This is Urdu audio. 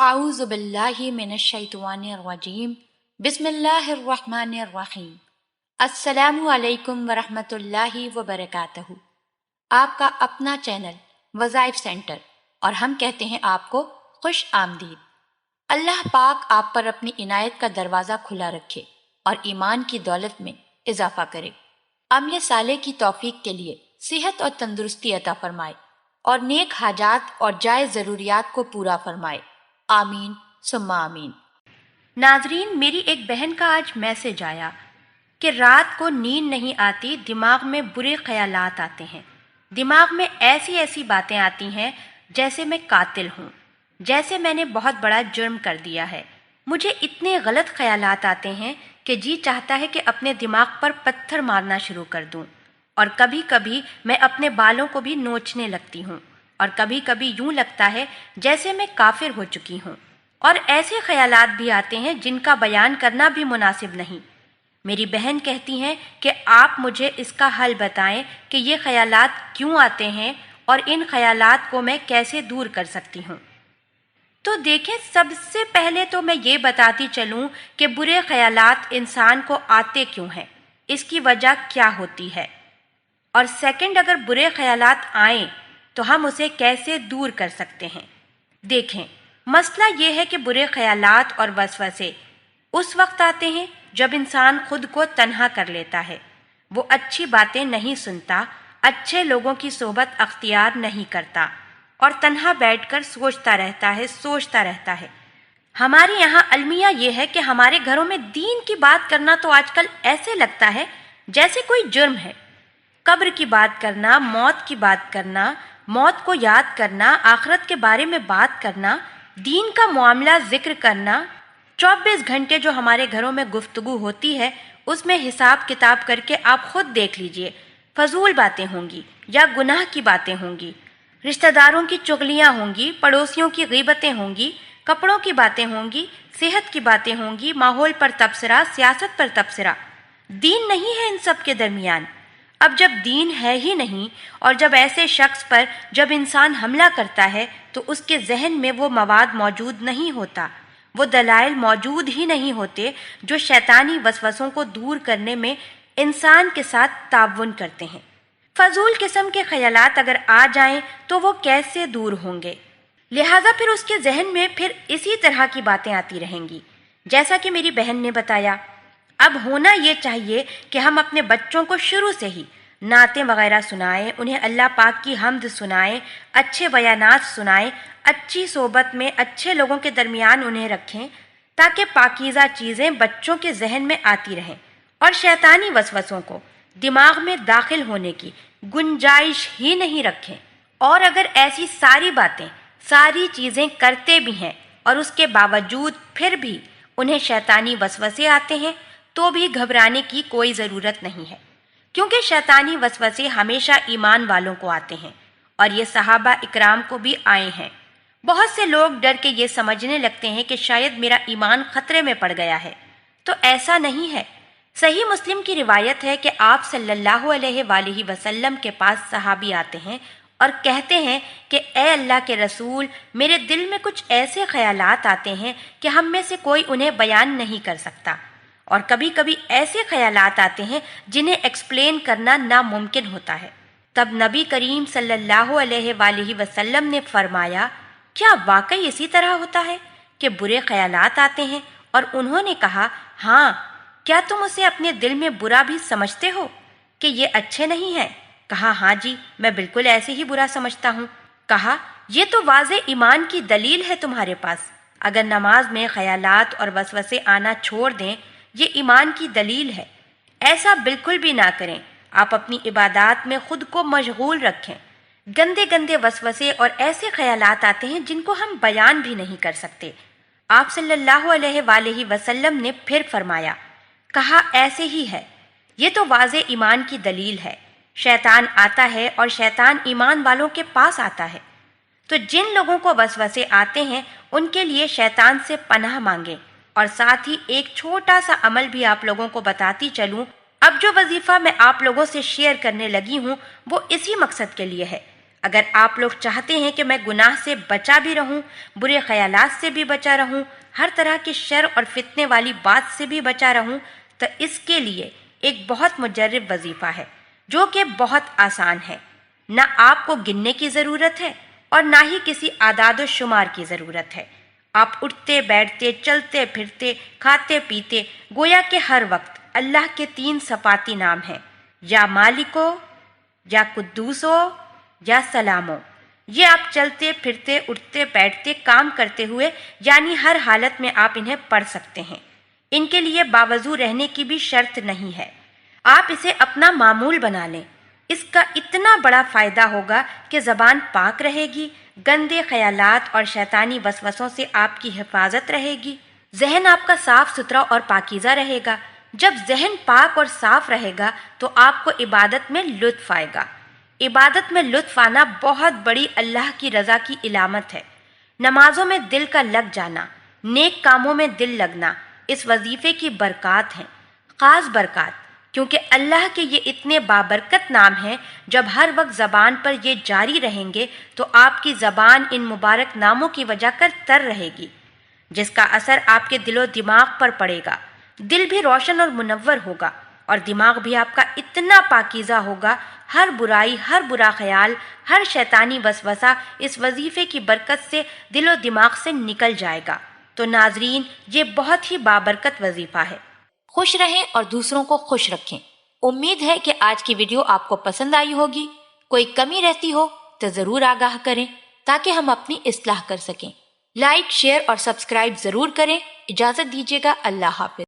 اعوذ باللہ من الشیطان الرجیم بسم اللہ الرحمن الرحیم۔ السلام علیکم ورحمۃ اللہ وبرکاتہ۔ آپ کا اپنا چینل وظائف سینٹر اور ہم کہتے ہیں آپ کو خوش آمدید۔ اللہ پاک آپ پر اپنی عنایت کا دروازہ کھلا رکھے اور ایمان کی دولت میں اضافہ کرے، عمل صالح کی توفیق کے لیے صحت اور تندرستی عطا فرمائے اور نیک حاجات اور جائز ضروریات کو پورا فرمائے، آمین ثم آمین۔ ناظرین، میری ایک بہن کا آج میسج آیا کہ رات کو نیند نہیں آتی، دماغ میں برے خیالات آتے ہیں، دماغ میں ایسی باتیں آتی ہیں جیسے میں قاتل ہوں، جیسے میں نے بہت بڑا جرم کر دیا ہے۔ مجھے اتنے غلط خیالات آتے ہیں کہ جی چاہتا ہے کہ اپنے دماغ پر پتھر مارنا شروع کر دوں، اور کبھی کبھی میں اپنے بالوں کو بھی نوچنے لگتی ہوں، اور کبھی کبھی یوں لگتا ہے جیسے میں کافر ہو چکی ہوں، اور ایسے خیالات بھی آتے ہیں جن کا بیان کرنا بھی مناسب نہیں۔ میری بہن کہتی ہیں کہ آپ مجھے اس کا حل بتائیں کہ یہ خیالات کیوں آتے ہیں اور ان خیالات کو میں کیسے دور کر سکتی ہوں۔ تو دیکھیں، سب سے پہلے تو میں یہ بتاتی چلوں کہ برے خیالات انسان کو آتے کیوں ہیں، اس کی وجہ کیا ہوتی ہے، اور سیکنڈ، اگر برے خیالات آئیں تو ہم اسے کیسے دور کر سکتے ہیں۔ دیکھیں، مسئلہ یہ ہے کہ برے خیالات اور وسوسے اس وقت آتے ہیں جب انسان خود کو تنہا کر لیتا ہے، وہ اچھی باتیں نہیں سنتا، اچھے لوگوں کی صحبت اختیار نہیں کرتا، اور تنہا بیٹھ کر سوچتا رہتا ہے۔ ہمارے یہاں المیہ یہ ہے کہ ہمارے گھروں میں دین کی بات کرنا تو آج کل ایسے لگتا ہے جیسے کوئی جرم ہے۔ قبر کی بات کرنا، موت کی بات کرنا، موت کو یاد کرنا، آخرت کے بارے میں بات کرنا، دین کا معاملہ ذکر کرنا، 24 گھنٹے جو ہمارے گھروں میں گفتگو ہوتی ہے اس میں حساب کتاب کر کے آپ خود دیکھ لیجئے، فضول باتیں ہوں گی یا گناہ کی باتیں ہوں گی، رشتہ داروں کی چغلیاں ہوں گی، پڑوسیوں کی غیبتیں ہوں گی، کپڑوں کی باتیں ہوں گی، صحت کی باتیں ہوں گی، ماحول پر تبصرہ، سیاست پر تبصرہ۔ دین نہیں ہے ان سب کے درمیان۔ اب جب دین ہے ہی نہیں، اور جب ایسے شخص پر جب انسان حملہ کرتا ہے تو اس کے ذہن میں وہ مواد موجود نہیں ہوتا، وہ دلائل موجود ہی نہیں ہوتے جو شیطانی وسوسوں کو دور کرنے میں انسان کے ساتھ تعاون کرتے ہیں۔ فضول قسم کے خیالات اگر آ جائیں تو وہ کیسے دور ہوں گے؟ لہٰذا پھر اس کے ذہن میں پھر اسی طرح کی باتیں آتی رہیں گی، جیسا کہ میری بہن نے بتایا۔ اب ہونا یہ چاہیے کہ ہم اپنے بچوں کو شروع سے ہی نعتیں وغیرہ سنائیں، انہیں اللہ پاک کی حمد سنائیں، اچھے بیانات سنائیں، اچھی صحبت میں اچھے لوگوں کے درمیان انہیں رکھیں، تاکہ پاکیزہ چیزیں بچوں کے ذہن میں آتی رہیں اور شیطانی وسوسوں کو دماغ میں داخل ہونے کی گنجائش ہی نہیں رکھیں۔ اور اگر ایسی ساری باتیں، ساری چیزیں کرتے بھی ہیں اور اس کے باوجود پھر بھی انہیں شیطانی وسوسے آتے ہیں تو بھی گھبرانے کی کوئی ضرورت نہیں ہے، کیونکہ شیطانی وسوسے ہمیشہ ایمان والوں کو آتے ہیں، اور یہ صحابہ اکرام کو بھی آئے ہیں۔ بہت سے لوگ ڈر کے یہ سمجھنے لگتے ہیں کہ شاید میرا ایمان خطرے میں پڑ گیا ہے، تو ایسا نہیں ہے۔ صحیح مسلم کی روایت ہے کہ آپ صلی اللہ علیہ وآلہ وسلم کے پاس صحابی آتے ہیں اور کہتے ہیں کہ اے اللہ کے رسول، میرے دل میں کچھ ایسے خیالات آتے ہیں کہ ہم میں سے کوئی انہیں بیان نہیں کر سکتا، اور کبھی کبھی ایسے خیالات آتے ہیں جنہیں ایکسپلین کرنا ناممکن ہوتا ہے۔ تب نبی کریم صلی اللہ علیہ وآلہ وسلم نے فرمایا، کیا واقعی اسی طرح ہوتا ہے کہ برے خیالات آتے ہیں؟ اور انہوں نے کہا، ہاں، کیا تم اسے اپنے دل میں برا بھی سمجھتے ہو کہ یہ اچھے نہیں ہیں؟ کہا، ہاں جی، میں بالکل ایسے ہی برا سمجھتا ہوں۔ کہا، یہ تو واضح ایمان کی دلیل ہے تمہارے پاس۔ اگر نماز میں خیالات اور وسوسے آنا چھوڑ دیں، یہ ایمان کی دلیل ہے۔ ایسا بالکل بھی نہ کریں، آپ اپنی عبادات میں خود کو مشغول رکھیں۔ گندے گندے وسوسے اور ایسے خیالات آتے ہیں جن کو ہم بیان بھی نہیں کر سکتے۔ آپ صلی اللہ علیہ وآلہ وسلم نے پھر فرمایا، کہا، ایسے ہی ہے، یہ تو واضح ایمان کی دلیل ہے۔ شیطان آتا ہے اور شیطان ایمان والوں کے پاس آتا ہے، تو جن لوگوں کو وسوسے آتے ہیں ان کے لیے شیطان سے پناہ مانگیں۔ اور ساتھ ہی ایک چھوٹا سا عمل بھی آپ لوگوں کو بتاتی چلوں۔ اب جو وظیفہ میں آپ لوگوں سے شیئر کرنے لگی ہوں وہ اسی مقصد کے لیے ہے۔ اگر آپ لوگ چاہتے ہیں کہ میں گناہ سے بچا بھی رہوں، برے خیالات سے بھی بچا رہوں، ہر طرح کی شر اور فتنے والی بات سے بھی بچا رہوں، تو اس کے لیے ایک بہت مجرب وظیفہ ہے جو کہ بہت آسان ہے۔ نہ آپ کو گننے کی ضرورت ہے اور نہ ہی کسی اعداد و شمار کی ضرورت ہے۔ آپ اٹھتے بیٹھتے، چلتے پھرتے، کھاتے پیتے، گویا کہ ہر وقت اللہ کے 3 صفاتی نام ہیں، یا مالکو، یا قدوسو، یا سلامو۔ یہ آپ چلتے پھرتے، اٹھتے بیٹھتے، کام کرتے ہوئے یعنی ہر حالت میں آپ انہیں پڑھ سکتے ہیں۔ ان کے لیے باوضو رہنے کی بھی شرط نہیں ہے۔ آپ اسے اپنا معمول بنا لیں۔ اس کا اتنا بڑا فائدہ ہوگا کہ زبان پاک رہے گی، گندے خیالات اور شیطانی وسوسوں سے آپ کی حفاظت رہے گی، ذہن آپ کا صاف ستھرا اور پاکیزہ رہے گا۔ جب ذہن پاک اور صاف رہے گا تو آپ کو عبادت میں لطف آئے گا۔ عبادت میں لطف آنا بہت بڑی اللہ کی رضا کی علامت ہے۔ نمازوں میں دل کا لگ جانا، نیک کاموں میں دل لگنا اس وظیفے کی برکات ہیں، خاص برکات، کیونکہ اللہ کے یہ اتنے بابرکت نام ہیں۔ جب ہر وقت زبان پر یہ جاری رہیں گے تو آپ کی زبان ان مبارک ناموں کی وجہ کر تر رہے گی، جس کا اثر آپ کے دل و دماغ پر پڑے گا۔ دل بھی روشن اور منور ہوگا اور دماغ بھی آپ کا اتنا پاکیزہ ہوگا، ہر برائی، ہر برا خیال، ہر شیطانی وسوسہ اس وظیفے کی برکت سے دل و دماغ سے نکل جائے گا۔ تو ناظرین، یہ بہت ہی بابرکت وظیفہ ہے۔ خوش رہیں اور دوسروں کو خوش رکھیں۔ امید ہے کہ آج کی ویڈیو آپ کو پسند آئی ہوگی۔ کوئی کمی رہتی ہو تو ضرور آگاہ کریں تاکہ ہم اپنی اصلاح کر سکیں۔ لائک، شیئر اور سبسکرائب ضرور کریں۔ اجازت دیجیے گا، اللہ حافظ۔